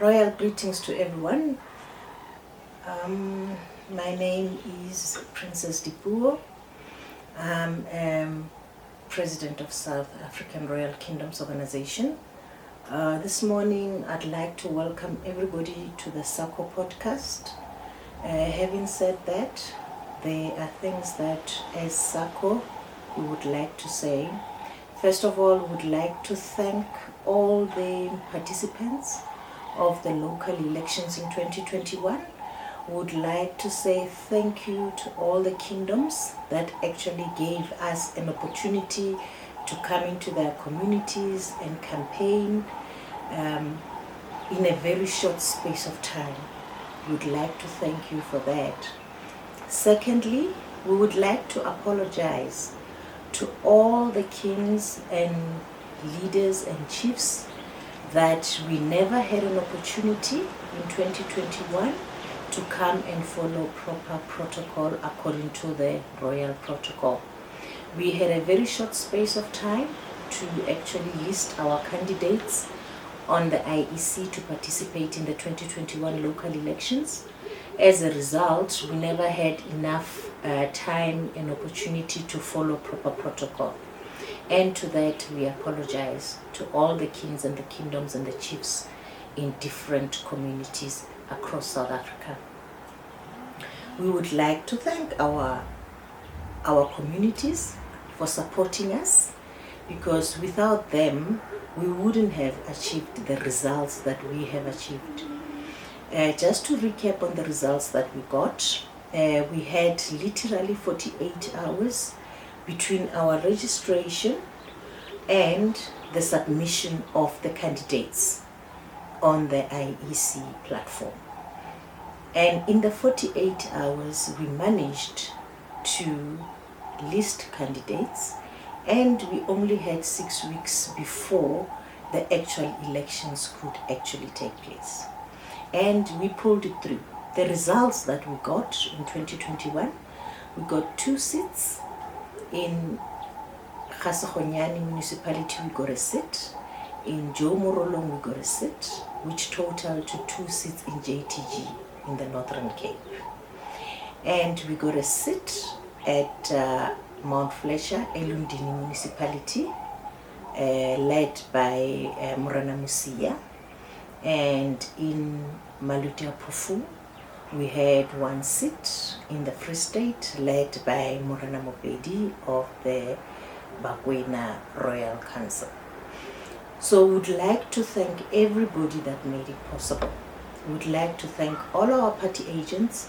Royal greetings to everyone. My name is Princess Dipuo. I'm President of South African Royal Kingdoms Organization. This morning I'd like to welcome everybody to the SARKO podcast. Having said that, there are things that as SARKO we would like to say. First of all, we would like to thank all the participants of the local elections in 2021. We would like to say thank you to all the kingdoms that actually gave us an opportunity to come into their communities and campaign in a very short space of time. We would like to thank you for that. Secondly, we would like to apologize to all the kings and leaders and chiefs that we never had an opportunity in 2021 to come and follow proper protocol according to the royal protocol. We had a very short space of time to actually list our candidates on the IEC to participate in the 2021 local elections. As a result, we never had enough time and opportunity to follow proper protocol. And to that, we apologize to all the kings and the kingdoms and the chiefs in different communities across South Africa. We would like to thank our communities for supporting us, because without them, we wouldn't have achieved the results that we have achieved. Just to recap on the results that we got, we had literally 48 hours between our registration and the submission of the candidates on the IEC platform. And in the 48 hours, we managed to list candidates, and we only had 6 weeks before the actual elections could actually take place. And we pulled it through. The results that we got in 2021, we got 2 seats. In Khasakgonyane municipality, we got a seat. In Joe Morolong, we got a seat, which totaled to 2 seats in JTG in the Northern Cape. And we got a seat at Mount Fletcher, Elundini municipality, led by Morana Musia. And in Malutia Pufu, we had 1 seat in the Free State, led by Morana Mopedi of the Bakwena Royal Council. So we would like to thank everybody that made it possible. We would like to thank all our party agents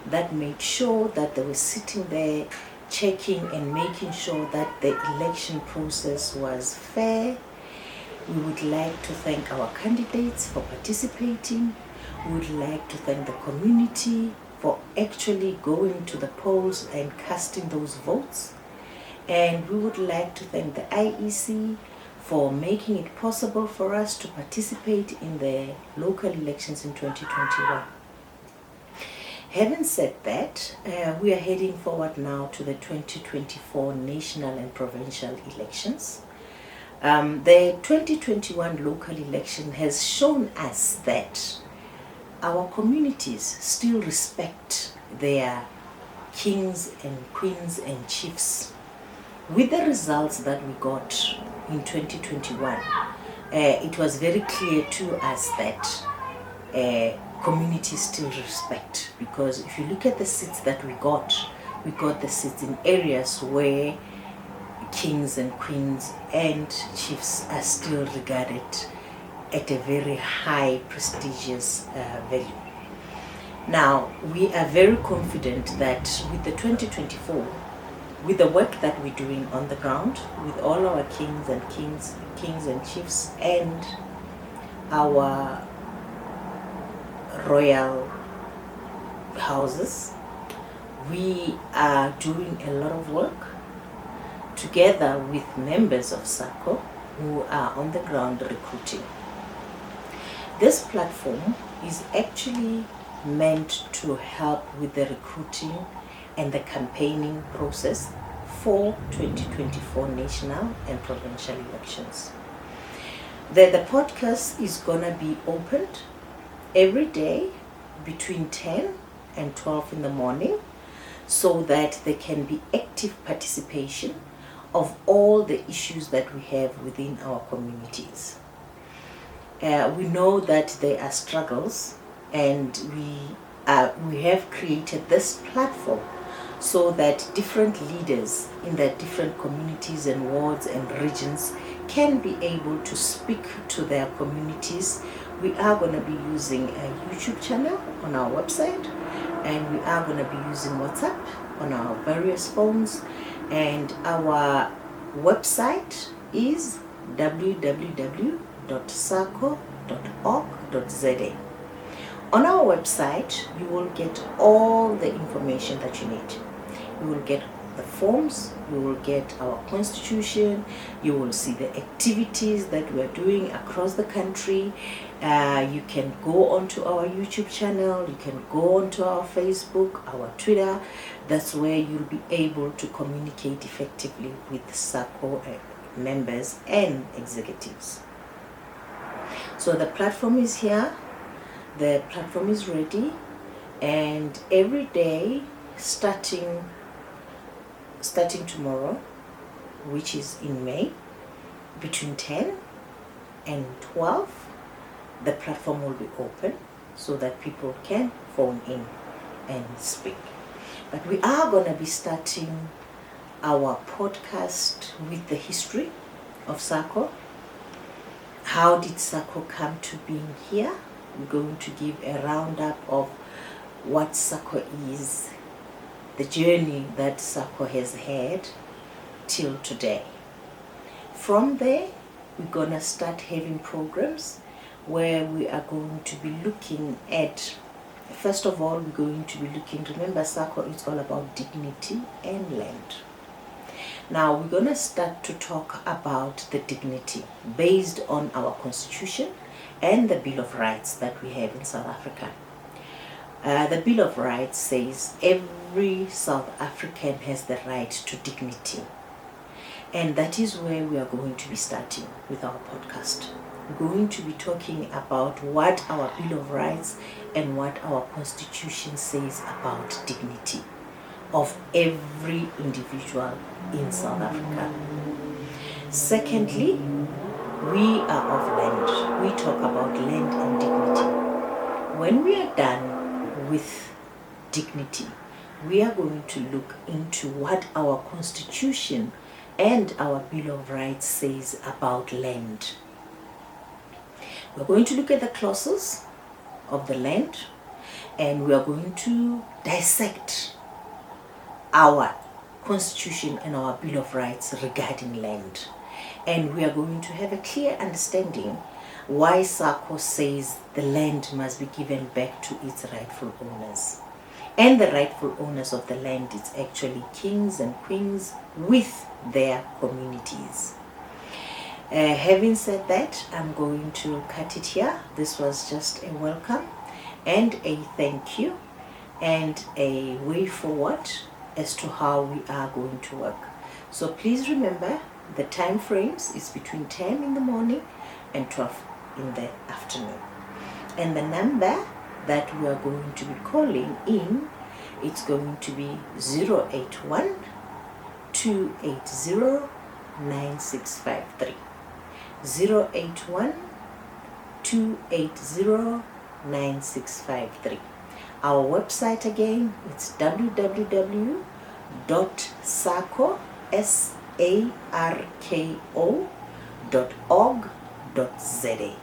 that made sure that they were sitting there checking and making sure that the election process was fair. We would like to thank our candidates for participating. We would like to thank the community for actually going to the polls and casting those votes. And we would like to thank the IEC for making it possible for us to participate in the local elections in 2021. Having said that, we are heading forward now to the 2024 national and provincial elections. The 2021 local election has shown us that our communities still respect their kings and queens and chiefs. With the results that we got in 2021, it was very clear to us that communities still respect, because if you look at the seats that we got the seats in areas where kings and queens and chiefs are still regarded at a very high, prestigious value. Now, we are very confident that with the 2024, with the work that we're doing on the ground, with all our kings and chiefs and our royal houses, we are doing a lot of work together with members of SARKO who are on the ground recruiting. This platform is actually meant to help with the recruiting and the campaigning process for 2024 national and provincial elections. The podcast is going to be opened every day between 10 and 12 in the morning, so that there can be active participation of all the issues that we have within our communities. We know that there are struggles, and we have created this platform so that different leaders in their different communities and wards and regions can be able to speak to their communities. We are going to be using a YouTube channel on our website, and we are going to be using WhatsApp on our various phones, and our website is www.sarko.org.za. On our website, you will get all the information that you need. You will get the forms, you will get our constitution, you will see the activities that we're doing across the country. You can go onto our YouTube channel, you can go onto our Facebook, our Twitter. That's where you'll be able to communicate effectively with SARKO members and executives. So the platform is here, the platform is ready, and every day starting tomorrow, which is in May, between 10 and 12, the platform will be open so that people can phone in and speak. But we are going to be starting our podcast with the history of SARKO. How did SARKO come to being here? We're going to give a roundup of what SARKO is, the journey that SARKO has had till today. From there, we're going to start having programs where we are going to be looking at, first of all, we're going to be looking, remember SARKO is all about dignity and land. Now we're going to start to talk about the dignity based on our constitution and the Bill of Rights that we have in South Africa. The Bill of Rights says every South African has the right to dignity. And that is where we are going to be starting with our podcast. We're going to be talking about what our Bill of Rights and what our Constitution says about dignity of every individual in South Africa. Secondly, we are of land. We talk about land and dignity. When we are done with dignity, we are going to look into what our Constitution and our Bill of Rights says about land. We're going to look at the clauses of the land, and we are going to dissect our Constitution and our Bill of Rights regarding land. And we are going to have a clear understanding why SARKO says the land must be given back to its rightful owners. And the rightful owners of the land is actually kings and queens with their communities. Having said that, I'm going to cut it here. This was just a welcome and a thank you and a way forward as to how we are going to work. So please remember, the time frames is between 10 in the morning and 12 in the afternoon. And the number that we are going to be calling in, it's going to be 081 280 9653. 081 280 9653. Our website again, it's www.sarko.org.za.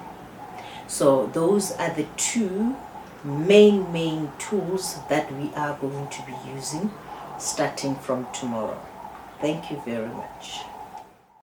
So those are the two main tools that we are going to be using starting from tomorrow. Thank you very much.